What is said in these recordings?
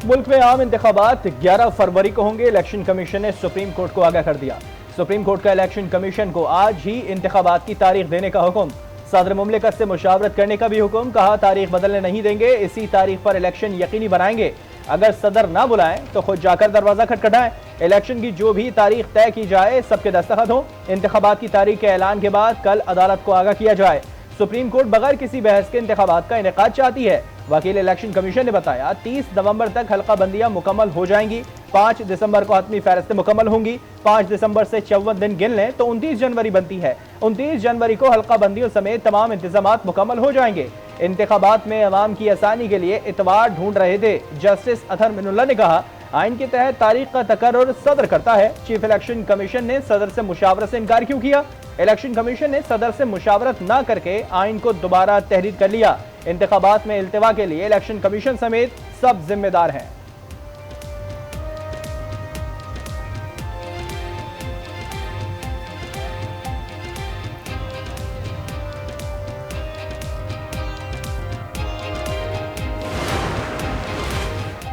मुल्क में आम इंतखाबात 11 फरवरी को होंगे। इलेक्शन कमीशन ने सुप्रीम कोर्ट को आगाह कर दिया। सुप्रीम कोर्ट का इलेक्शन कमीशन को आज ही इंतखाबात की तारीख देने का हुक्म। सदर मुमलिकत से मुशावरत करने का भी हुक्म। कहा तारीख बदलने नहीं देंगे, इसी तारीख पर इलेक्शन यकीनी बनाएंगे। अगर सदर ना बुलाएं तो खुद जाकर दरवाजा खटखटाएं। इलेक्शन की जो भी तारीख तय की जाए सबके दस्तखत हो। इंतखाबात की तारीख के ऐलान के बाद कल अदालत को आगाह किया जाए। सुप्रीम कोर्ट बगैर किसी बहस के इंतखाबात का इनेकाद चाहती है। वकील इलेक्शन कमीशन ने बताया 30 नवंबर तक हल्का बंदियां मुकम्मल हो जाएंगी। 5 दिसंबर को हतमी फहरिस्तें मुकम्मल होंगी। 5 दिसंबर से 54 दिन गिन लें तो 29 जनवरी बनती है। 29 जनवरी को हल्का बंदियों समेत तमाम इंतजामात मुकम्मल हो जाएंगे। इंतखाबात में अवाम की आसानी के लिए इतवार ढूंढ रहे थे। जस्टिस अतहर मिनुल्लाह ने कहा आइन के तहत तारीख का तकर्रुर सदर करता है। चीफ इलेक्शन कमीशन ने सदर से मुशावरत से इनकार क्यों किया? इलेक्शन कमीशन ने सदर से मुशावरत न करके आइन को दोबारा तहरीर कर लिया। इंतखाबात में इल्तिवा के लिए इलेक्शन कमीशन समेत सब जिम्मेदार हैं।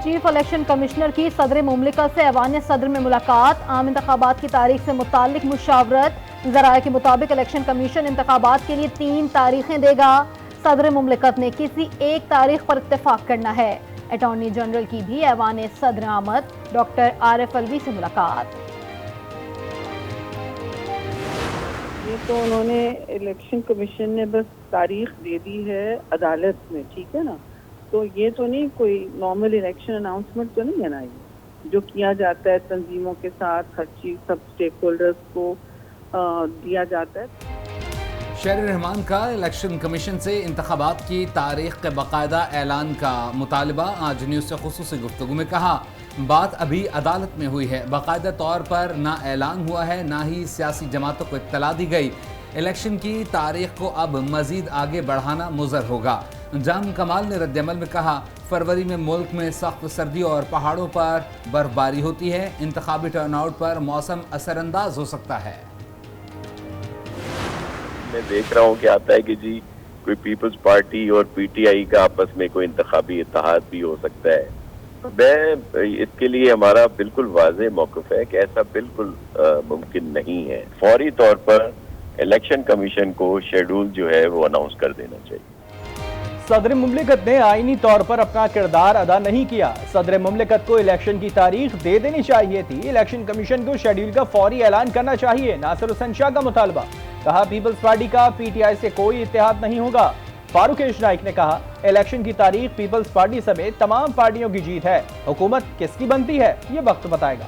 चीफ इलेक्शन कमिश्नर की सदर मुमलिकत से ऐवान सदर में मुलाकात। आम इंतखाबात की तारीख से मुतालिक मुशावरत। ज़राए के मुताबिक इलेक्शन कमीशन इंतखाबात के लिए 3 तारीखें देगा। सदर मुमलिकत ने किसी एक तारीख पर इत्तेफाक करना है। अटॉर्नी जनरल की भी ऐवान सदर आमद। डॉक्टर आरिफ अलवी से मुलाकात। ये तो उन्होंने इलेक्शन कमीशन ने बस तारीख दे दी है अदालत में, ठीक है ना। तो ये तो नहीं कोई नॉर्मल इलेक्शन अनाउंसमेंट तो नहीं है ना, ये जो किया जाता है तंजीमों के साथ हर चीज सब स्टेक होल्डर्स को दिया जाता है। शहर रहमान का इलेक्शन कमीशन से इंतखाबात की तारीख के बाकायदा ऐलान का मुतालबा। आज न्यूज़ से खुसूसी गुफ्तगू में कहा बात अभी अदालत में हुई है, बाकायदा तौर पर ना ऐलान हुआ है ना ही सियासी जमातों को इत्तला दी गई। इलेक्शन की तारीख को अब मजीद आगे बढ़ाना मुज़र होगा। जाम कमाल ने रद्दअमल में कहा फरवरी में मुल्क में सख्त सर्दी और पहाड़ों पर बर्फबारी होती है। इंतखाबी टर्नआउट पर मौसम असरअंदाज हो सकता है। मैं देख रहा हूँ कि आता है कि जी कोई पीपल्स पार्टी और पीटीआई का आपस में कोई इंतखाबी इत्तेहाद भी हो सकता है। मैं इसके लिए हमारा बिल्कुल वाज़ेह मौक़िफ़ है कि ऐसा बिल्कुल मुमकिन नहीं है। फौरी तौर पर इलेक्शन कमीशन को शेड्यूल जो है वो अनाउंस कर देना चाहिए। सदर मुमलिकत ने आईनी तौर पर अपना किरदार अदा नहीं किया। सदर मुमलिकत को इलेक्शन की तारीख दे देनी चाहिए थी। इलेक्शन कमीशन को शेड्यूल का फौरी ऐलान करना चाहिए। नासिर हुसैन शाह का मुतालबा। कहा पीपल्स पार्टी का पीटीआई से कोई इत्तेहाद नहीं होगा। फारूक नाइक ने कहा इलेक्शन की तारीख पीपल्स पार्टी समेत तमाम पार्टियों की जीत है। हुकूमत किसकी बनती है ये वक्त बताएगा।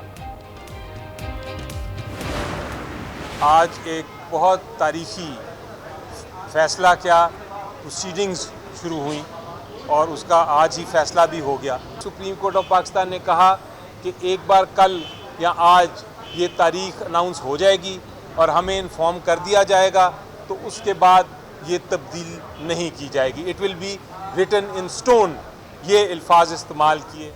आज एक बहुत तारीखी फैसला क्या प्रोसीडिंग्स शुरू हुई और उसका आज ही फैसला भी हो गया। सुप्रीम कोर्ट ऑफ पाकिस्तान ने कहा कि एक बार कल या आज ये तारीख अनाउंस हो जाएगी और हमें इन्फॉर्म कर दिया जाएगा, तो उसके बाद ये तब्दील नहीं की जाएगी। It will be written in stone, ये अल्फाज इस्तेमाल किए।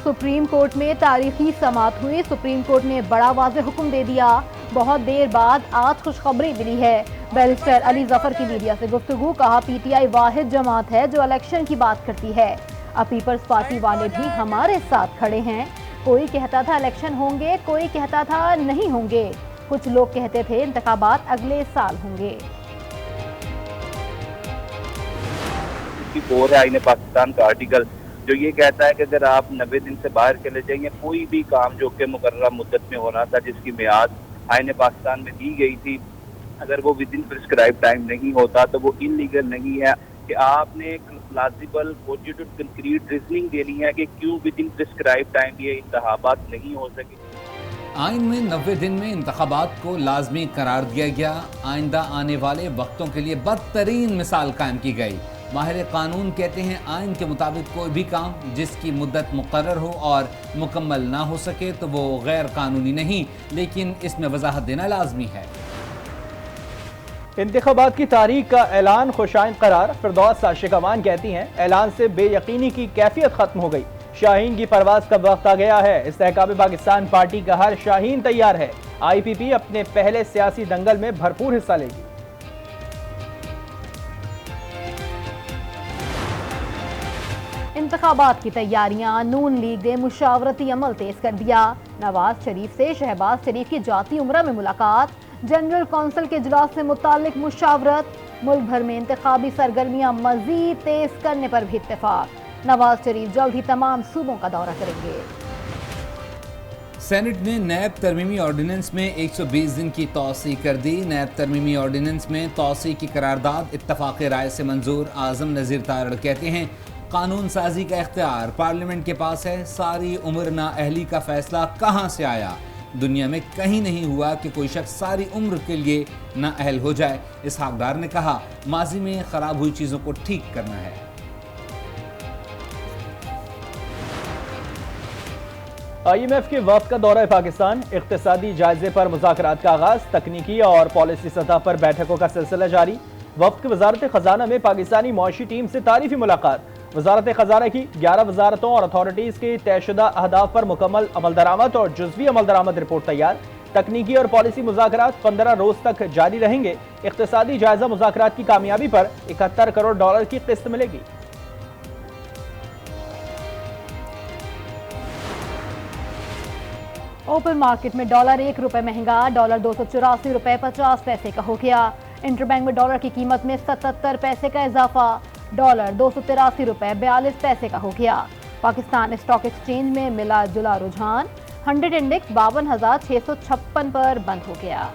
सुप्रीम कोर्ट में तारीखी समाअत हुई। सुप्रीम कोर्ट ने बड़ा वाज़ेह हुक्म दे दिया। बहुत देर बाद आज खुशखबरी मिली है। बैरिस्टर अली जफर की मीडिया से गुफ्तगू। कहा पीटीआई वाहिद जमात है जो इलेक्शन की बात करती है। अब पीपल्स पार्टी वाले भी हमारे साथ खड़े हैं। कोई कहता था इलेक्शन होंगे, कोई कहता था नहीं होंगे। कुछ लोग कहते थे इंतखाबात अगले साल होंगे। आईने पाकिस्तान का आर्टिकल जो ये कहता है कि अगर आप 90 दिन से बाहर चले जाइए, कोई भी काम जो कि मुकर्रर मुद्दत में होना था जिसकी मियाद आईने पाकिस्तान में दी गई थी, अगर वो विद इन प्रिस्क्राइब टाइम नहीं होता तो वो इलीगल नहीं है। कि आपने प्लाजिबल कोजिटिव कंक्रीट रीजनिंग देनी है कि क्यों विद इन प्रिस्क्राइब टाइम ये इंतखाबात नहीं हो सके। आइन में 90 दिन में इंतखाबात को लाजमी करार दिया गया। आइंदा आने वाले वक्तों के लिए बदतरीन मिसाल कायम की गई। माहिर कानून कहते हैं आइन के मुताबिक कोई भी काम जिसकी मुद्दत मुकर्रर हो और मुकम्मल ना हो सके तो वो गैर कानूनी नहीं, लेकिन इसमें वजाहत देना लाजमी है। इंतखाबात की तारीख का ऐलान खुशाइन करार। फिरदौस आशिकवान कहती हैं ऐलान से बेयकीनी की कैफियत खत्म हो गई। शाहीन की परवाज का वक्त आ गया है। इस्तेहकाम पाकिस्तान पार्टी का हर शाहीन तैयार है। IPP अपने पहले सियासी दंगल में भरपूर हिस्सा लेगी। इंतखाबात की तैयारियां। नून लीग ने मुशावरती अमल तेज कर दिया। नवाज शरीफ से शहबाज शरीफ की जाती उम्रा में मुलाकात। जनरल कौंसिल के इजलास से मुतालिक मुशावरत। मुल्क भर में इंतखाबी सरगर्मियां मजीद तेज करने पर भी इत्तेफाक। नवाज शरीफ जल्द ही तमाम सूबों का दौरा करेंगे। सेनेट ने नैब तरमीमी ऑर्डिनेंस में 120 दिन की तौसी कर दी। नैब तरमीमी ऑर्डिनेंस में तौसी की करारदाद इत्तफाक राय से मंजूर। आजम नज़ीर तारड़ कहते हैं कानून साजी का इख्तियार पार्लियामेंट के पास है। सारी उम्र नाअहली का फैसला कहाँ से आया? दुनिया में कहीं नहीं हुआ कि कोई शख्स सारी उम्र के लिए नाअहल हो जाए। इसहाक डार ने कहा माजी में खराब हुई चीज़ों को ठीक करना है। IMF के वफ्द का दौरा पाकिस्तान। इक्तिसादी जायजे पर मुज़ाकरात का आगाज। तकनीकी और पॉलिसी सतह पर बैठकों का सिलसिला जारी। वफ्द की वजारत खजाना में पाकिस्तानी मौशी टीम से तारीफी मुलाकात। वजारत खजाना की 11 वजारतों और अथॉरिटीज़ के तयशुदा अहदाफ पर मुकम्मल अमल दरामद और जुज़वी अमल दरामद रिपोर्ट तैयार। तकनीकी और पॉलिसी मुज़ाकरात 15 रोज तक जारी रहेंगे। इक्तिसादी जायजा मुज़ाकरात की कामयाबी पर $71 करोड़ की किस्त मिलेगी। ओपन मार्केट में डॉलर ₹1 महंगा। डॉलर 284 रुपए 50 पैसे का हो गया। इंटरबैंक में डॉलर की कीमत में 77 पैसे का इजाफा। डॉलर 283 रुपए 42 पैसे का हो गया। पाकिस्तान स्टॉक एक्सचेंज में मिला जुला रुझान। 100 इंडेक्स 52,656 पर बंद हो गया।